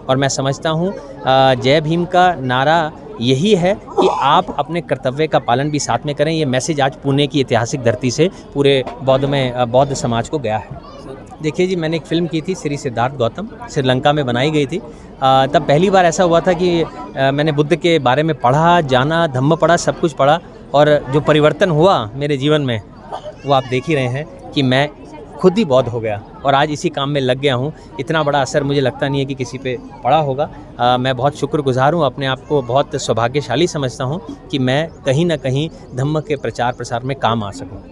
और मैं समझता हूँ जय भीम का नारा यही है कि आप अपने कर्तव्य का पालन भी साथ में करें। ये मैसेज आज पुणे की ऐतिहासिक धरती से पूरे बौद्ध समाज को गया है। देखिए जी, मैंने एक फ़िल्म की थी श्री सिद्धार्थ गौतम, श्रीलंका में बनाई गई थी। तब पहली बार ऐसा हुआ था कि मैंने बुद्ध के बारे में पढ़ा, जाना, धम्म पढ़ा, सब कुछ पढ़ा, और जो परिवर्तन हुआ मेरे जीवन में वो आप देख ही रहे हैं कि मैं खुद ही बौद्ध हो गया और आज इसी काम में लग गया हूँ। इतना बड़ा असर मुझे लगता नहीं है कि किसी पे पड़ा होगा। मैं बहुत शुक्रगुजार हूँ, अपने आप को बहुत सौभाग्यशाली समझता हूँ कि मैं कहीं ना कहीं धम्म के प्रचार प्रसार में काम आ सकूँ।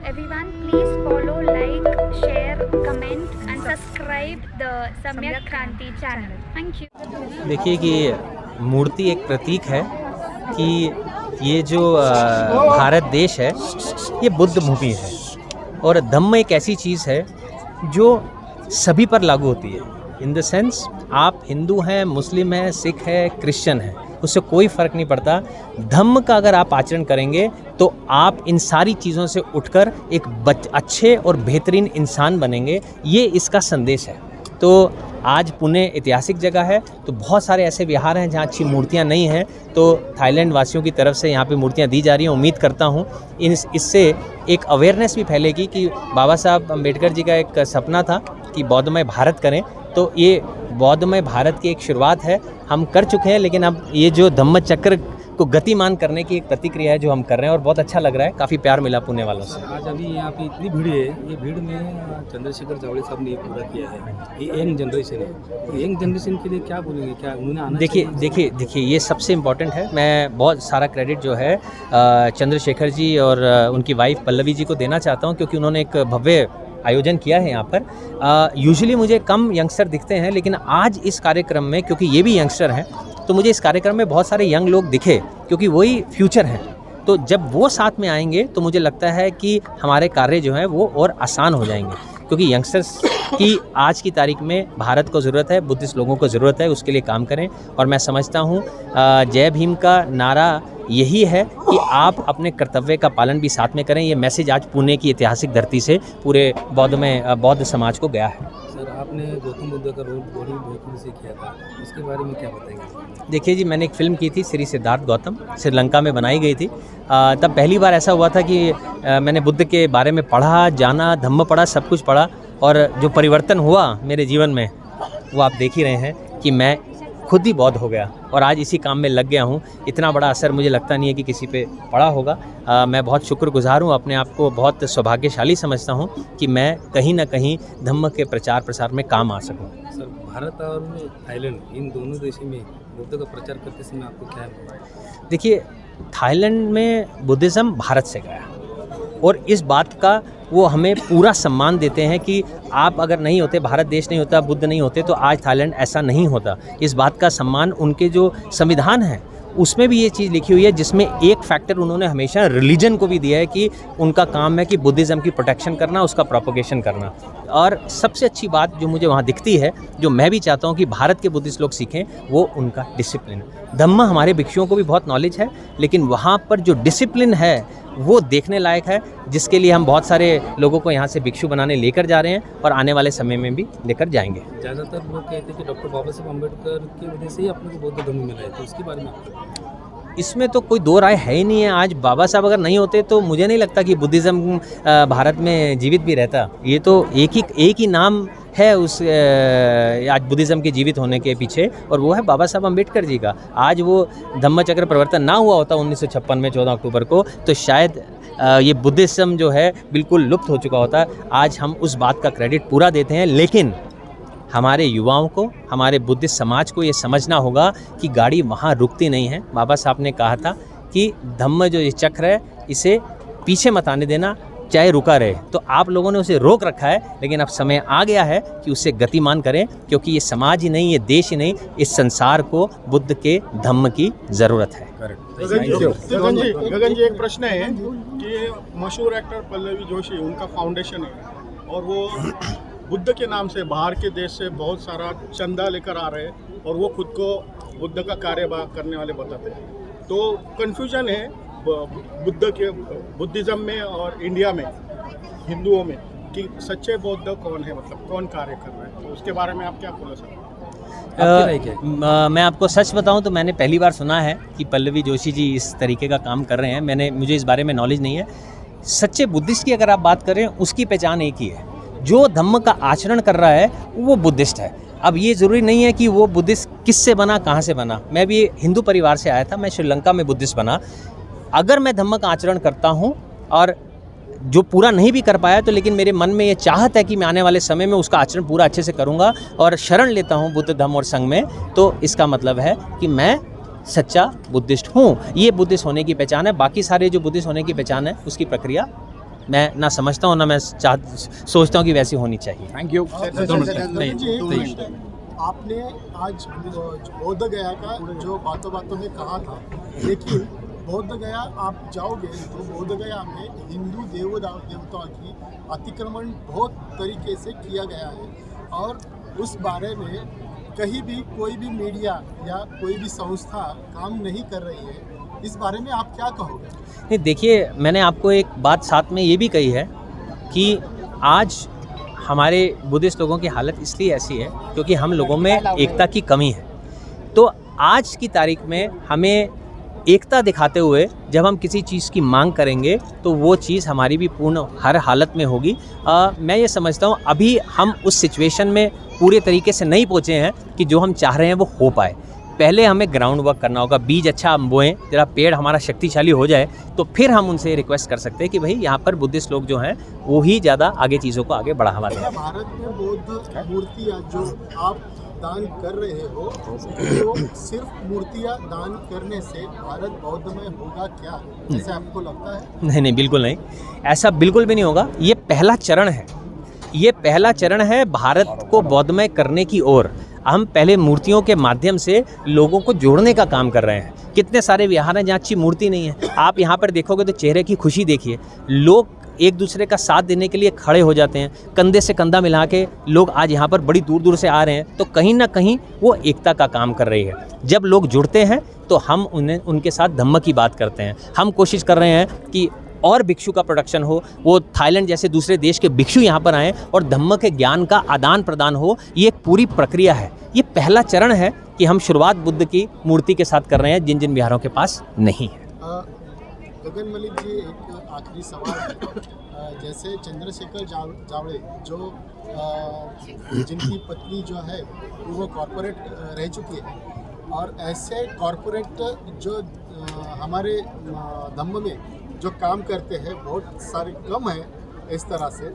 Everyone, please follow, like, share, comment and subscribe the Samyak Kranti channel. Thank you. देखिए कि मूर्ति एक प्रतीक है कि ये जो भारत देश है ये बुद्ध भूमि है, और धम्म एक ऐसी चीज़ है जो सभी पर लागू होती है। इन द सेंस, आप हिंदू हैं, मुस्लिम हैं, सिख हैं, क्रिश्चियन हैं, उससे कोई फ़र्क नहीं पड़ता। धम्म का अगर आप आचरण करेंगे तो आप इन सारी चीज़ों से उठकर एक अच्छे और बेहतरीन इंसान बनेंगे। ये इसका संदेश है। तो आज पुणे ऐतिहासिक जगह है, तो बहुत सारे ऐसे विहार हैं जहाँ अच्छी मूर्तियाँ नहीं हैं, तो थाईलैंड वासियों की तरफ से यहाँ पे मूर्तियाँ दी जा रही हैं। उम्मीद करता हूँ इससे एक अवेयरनेस भी फैलेगी कि बाबा साहब अम्बेडकर जी का एक सपना था कि बौद्धमय भारत करें, तो ये बौद्धमय भारत की एक शुरुआत है, हम कर चुके हैं। लेकिन अब ये जो धम्म चक्र को गतिमान करने की एक प्रतिक्रिया है जो हम कर रहे हैं, और बहुत अच्छा लग रहा है। काफ़ी प्यार मिला पुणे वालों से। आज अभी यहाँ पे इतनी भीड़ है, ये भीड़ में चंद्रशेखर जावड़े साहब ने पूरा किया है। ये यंग जनरेशन है, तो यंग जनरेशन के लिए क्या बोलेंगे, क्या उन्होंने आना देखिए ये सबसे इम्पोर्टेंट है। मैं बहुत सारा क्रेडिट जो है चंद्रशेखर जी और उनकी वाइफ पल्लवी जी को देना चाहता हूँ, क्योंकि उन्होंने एक भव्य आयोजन किया है यहाँ पर। यूजुअली मुझे कम यंगस्टर दिखते हैं, लेकिन आज इस कार्यक्रम में, क्योंकि ये भी यंगस्टर हैं, तो मुझे इस कार्यक्रम में बहुत सारे यंग लोग दिखे, क्योंकि वही फ्यूचर है। तो जब वो साथ में आएंगे तो मुझे लगता है कि हमारे कार्य जो हैं वो और आसान हो जाएंगे, क्योंकि यंगस्टर्स की आज की तारीख में भारत को ज़रूरत है, बुद्धिस्ट लोगों को ज़रूरत है, उसके लिए काम करें। और मैं समझता हूँ जय भीम का नारा यही है कि आप अपने कर्तव्य का पालन भी साथ में करें। ये मैसेज आज पुणे की ऐतिहासिक धरती से पूरे बौद्ध समाज को गया है। सर, आपने गौतम बुद्ध का रोल बड़ी बेहतरीन से किया था, उसके बारे में क्या बताएंगे? देखिए जी, मैंने एक फ़िल्म की थी श्री सिद्धार्थ गौतम, श्रीलंका में बनाई गई थी। तब पहली बार ऐसा हुआ था कि मैंने बुद्ध के बारे में पढ़ा, जाना, धम्म पढ़ा, सब कुछ पढ़ा, और जो परिवर्तन हुआ मेरे जीवन में वो आप देख ही रहे हैं कि मैं खुद ही बौद्ध हो गया और आज इसी काम में लग गया हूँ। इतना बड़ा असर मुझे लगता नहीं है कि किसी पे पड़ा होगा। मैं बहुत शुक्रगुजार हूँ, अपने आप को बहुत सौभाग्यशाली समझता हूँ कि मैं कहीं ना कहीं धम्म के प्रचार प्रसार में काम आ सकूँ। सर, भारत और थाईलैंड, इन दोनों देशों में बुद्ध का प्रचार करते समय आपको क्या है? देखिए, थाईलैंड में बुद्धिज़्म भारत से गया, और इस बात का वो हमें पूरा सम्मान देते हैं कि आप अगर नहीं होते, भारत देश नहीं होता, बुद्ध नहीं होते, तो आज थाईलैंड ऐसा नहीं होता। इस बात का सम्मान उनके जो संविधान है उसमें भी ये चीज़ लिखी हुई है, जिसमें एक फैक्टर उन्होंने हमेशा रिलीजन को भी दिया है कि उनका काम है कि बुद्धिज़्म की प्रोटेक्शन करना, उसका प्रोपोगेशन करना। और सबसे अच्छी बात जो मुझे वहाँ दिखती है, जो मैं भी चाहता हूँ कि भारत के बुद्धिस्ट लोग सीखें, वो उनका डिसिप्लिन। धम्म हमारे भिक्षुओं को भी बहुत नॉलेज है, लेकिन वहाँ पर जो डिसिप्लिन है वो देखने लायक है, जिसके लिए हम बहुत सारे लोगों को यहाँ से भिक्षु बनाने लेकर जा रहे हैं और आने वाले समय में भी लेकर जाएंगे। ज़्यादातर लोग कहते हैं कि डॉक्टर बाबा साहब अम्बेडकर की वजह से ही अपने को बौद्ध धर्म मिला है, तो उसके बारे में आपको? इसमें तो कोई दो राय है ही नहीं है। आज बाबा साहब अगर नहीं होते तो मुझे नहीं लगता कि बुद्धिज़्म भारत में जीवित भी रहता। ये तो एक ही नाम है उस आज बुद्धिज़्म के जीवित होने के पीछे, और वो है बाबा साहब अम्बेडकर जी का। आज वो धम्म चक्र परिवर्तन ना हुआ होता 1956 में 14 अक्टूबर को, तो शायद ये बुद्धिज़्म जो है बिल्कुल लुप्त हो चुका होता। आज हम उस बात का क्रेडिट पूरा देते हैं, लेकिन हमारे युवाओं को, हमारे बुद्धिस्ट समाज को ये समझना होगा कि गाड़ी वहाँ रुकती नहीं है। बाबा साहब ने कहा था कि धम्म जो ये चक्र है, इसे पीछे मत आने देना, चाहे रुका रहे। तो आप लोगों ने उसे रोक रखा है, लेकिन अब समय आ गया है कि उसे गतिमान करें, क्योंकि ये समाज ही नहीं, ये देश ही नहीं, इस संसार को बुद्ध के धम्म की ज़रूरत है। गगन जी, एक प्रश्न है कि मशहूर एक्टर पल्लवी जोशी, उनका फाउंडेशन है, और वो बुद्ध के नाम से बाहर के देश से बहुत सारा चंदा लेकर आ रहे हैं, और वो खुद को बुद्ध का कार्य करने वाले बताते हैं। तो कन्फ्यूजन है बुद्धिज़्म में और इंडिया में, हिंदुओं में, कि सच्चे बौद्ध कौन है, मतलब कौन कार्य कर रहा है, तो उसके बारे में आप क्या बोल सकते हैं? आपकी राय क्या है? मैं आपको सच बताऊं तो मैंने पहली बार सुना है कि पल्लवी जोशी जी इस तरीके का काम कर रहे हैं। मुझे इस बारे में नॉलेज नहीं है। सच्चे बुद्धिस्ट की अगर आप बात करें, उसकी पहचान एक ही है, जो धम्म का आचरण कर रहा है वो बुद्धिस्ट है। अब ये ज़रूरी नहीं है कि वो बुद्धिस्ट किससे बना, कहाँ से बना। मैं भी हिंदू परिवार से आया था, मैं श्रीलंका में बुद्धिस्ट बना। अगर मैं धम्म का आचरण करता हूँ और जो पूरा नहीं भी कर पाया तो लेकिन मेरे मन में ये चाहत है कि मैं आने वाले समय में उसका आचरण पूरा अच्छे से करूँगा और शरण लेता हूँ बुद्ध धम्म और संघ में, तो इसका मतलब है कि मैं सच्चा बुद्धिस्ट हूँ। ये बुद्धिस्ट होने की पहचान है। बाकी सारे जो बुद्धिस्ट होने की पहचान है उसकी प्रक्रिया मैं ना समझता हूँ ना मैं सोचता हूँ कि वैसी होनी चाहिए। Thank you. आपने आज बौद्ध गया का जो बातों बातों में कहा था, लेकिन बौद्ध गया आप जाओगे तो बौद्ध गया में हिंदू देवताओं की अतिक्रमण बहुत तरीके से किया गया है और उस बारे में कहीं भी कोई भी मीडिया या कोई भी संस्था काम नहीं कर रही है। इस बारे में आप क्या कहोगे? नहीं, देखिए, मैंने आपको एक बात साथ में ये भी कही है कि आज हमारे बुद्धिस्ट लोगों की हालत इसलिए ऐसी है क्योंकि हम लोगों में एकता की कमी है। तो आज की तारीख में हमें एकता दिखाते हुए जब हम किसी चीज़ की मांग करेंगे तो वो चीज़ हमारी भी पूर्ण हर हालत में होगी। मैं ये समझता हूँ अभी हम उस सिचुएशन में पूरे तरीके से नहीं पहुँचे हैं कि जो हम चाह रहे हैं वो हो पाए। पहले हमें ग्राउंड वर्क करना होगा, बीज अच्छा हम बोएं, जरा पेड़ हमारा शक्तिशाली हो जाए तो फिर हम उनसे रिक्वेस्ट कर सकते हैं कि भाई यहाँ पर बुद्धिस्ट लोग जो हैं वो ही ज़्यादा आगे चीज़ों को आगे बढ़ावा दें। भारत में बौद्ध मूर्तियाँ जो आप दान कर रहे हो, तो सिर्फ मूर्तियाँ दान करने से भारत बौद्धमय होगा क्या, ऐसे आपको लगता है? नहीं नहीं, बिल्कुल नहीं, ऐसा बिल्कुल भी नहीं होगा। ये पहला चरण है, ये पहला चरण है भारत को बौद्धमय करने की ओर। हम पहले मूर्तियों के माध्यम से लोगों को जोड़ने का काम कर रहे हैं। कितने सारे विहार हैं जहाँ अच्छी मूर्ति नहीं है, आप यहाँ पर देखोगे तो चेहरे की खुशी देखिए, लोग एक दूसरे का साथ देने के लिए खड़े हो जाते हैं, कंधे से कंधा मिला के लोग आज यहाँ पर बड़ी दूर दूर से आ रहे हैं। तो कहीं ना कहीं वो एकता का काम कर रही है। जब लोग जुड़ते हैं तो हम उनके साथ धम्म की बात करते हैं। हम कोशिश कर रहे हैं कि और भिक्षु का प्रोडक्शन हो, वो थाईलैंड जैसे दूसरे देश के भिक्षु यहाँ पर आएँ और धम्म के ज्ञान का आदान प्रदान हो। ये एक पूरी प्रक्रिया है, ये पहला चरण है कि हम शुरुआत बुद्ध की मूर्ति के साथ कर रहे हैं जिन जिन विहारों के पास नहीं है। गगन मलिक जी, एक आखिरी सवाल है। जैसे चंद्रशेखर जावड़े जो जिनकी पत्नी जो है वो कॉरपोरेट रह चुकी है और ऐसे कॉरपोरेट जो हमारे धम्म में जो काम करते हैं बहुत सारे कम है इस तरह से,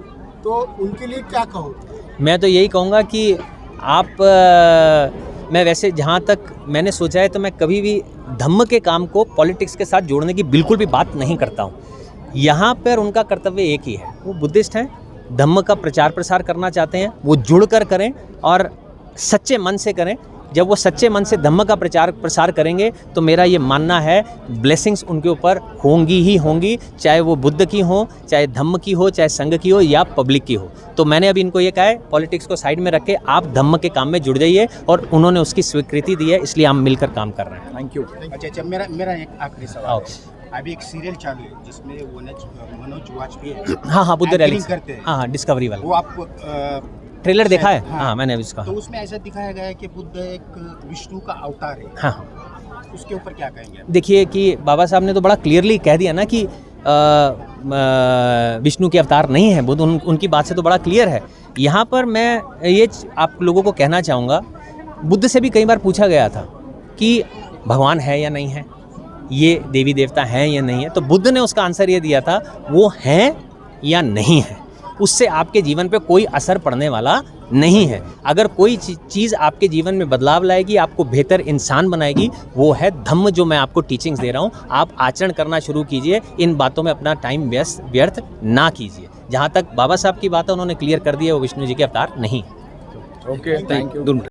तो उनके लिए क्या कहोगे? मैं तो यही कहूँगा कि आप मैं वैसे जहाँ तक मैंने सोचा है तो मैं कभी भी धम्म के काम को पॉलिटिक्स के साथ जोड़ने की बिल्कुल भी बात नहीं करता हूँ। यहाँ पर उनका कर्तव्य एक ही है, वो बुद्धिस्ट हैं, धम्म का प्रचार प्रसार करना चाहते हैं, वो जुड़कर करें और सच्चे मन से करें। जब वो सच्चे मन से धम्म का प्रचार प्रसार करेंगे तो मेरा ये मानना है ब्लेसिंग्स उनके ऊपर होंगी ही होंगी, चाहे वो बुद्ध की हो, चाहे धम्म की हो, चाहे संघ की हो या पब्लिक की हो। तो मैंने अभी इनको ये कहा है, पॉलिटिक्स को साइड में रख के आप धम्म के काम में जुड़ जाइए और उन्होंने उसकी स्वीकृति दी है, इसलिए हम मिलकर काम कर रहे हैं। Thank you. अच्छा, मेरा एक आखिरी सवाल है। अभी एक सीरियल चालू है जिसमें वो मनोज वाजपेयी हाँ बुद्ध रैली करते हैं। हाँ डिस्कवरी वाला, वो आपको ट्रेलर देखा है? हाँ मैंने अभी उसका। तो उसमें ऐसा दिखाया गया है कि बुद्ध एक विष्णु का अवतार है। हाँ, उसके ऊपर क्या कहेंगे? देखिए कि बाबा साहब ने तो बड़ा क्लियरली कह दिया ना कि विष्णु के अवतार नहीं है बुद्ध, उनकी बात से तो बड़ा क्लियर है। यहाँ पर मैं ये आप लोगों को कहना चाहूँगा, बुद्ध से भी कई बार पूछा गया था कि भगवान है या नहीं है, ये देवी देवता हैं या नहीं है, तो बुद्ध ने उसका आंसर ये दिया था, वो हैं या नहीं है, उससे आपके जीवन पे कोई असर पड़ने वाला नहीं है। अगर कोई चीज़ आपके जीवन में बदलाव लाएगी, आपको बेहतर इंसान बनाएगी, वो है धम्म जो मैं आपको टीचिंग्स दे रहा हूँ। आप आचरण करना शुरू कीजिए, इन बातों में अपना टाइम व्यर्थ ना कीजिए। जहाँ तक बाबा साहब की बात है उन्होंने क्लियर कर दिया, वो विष्णु जी के अवतार नहीं है। Okay, thank you.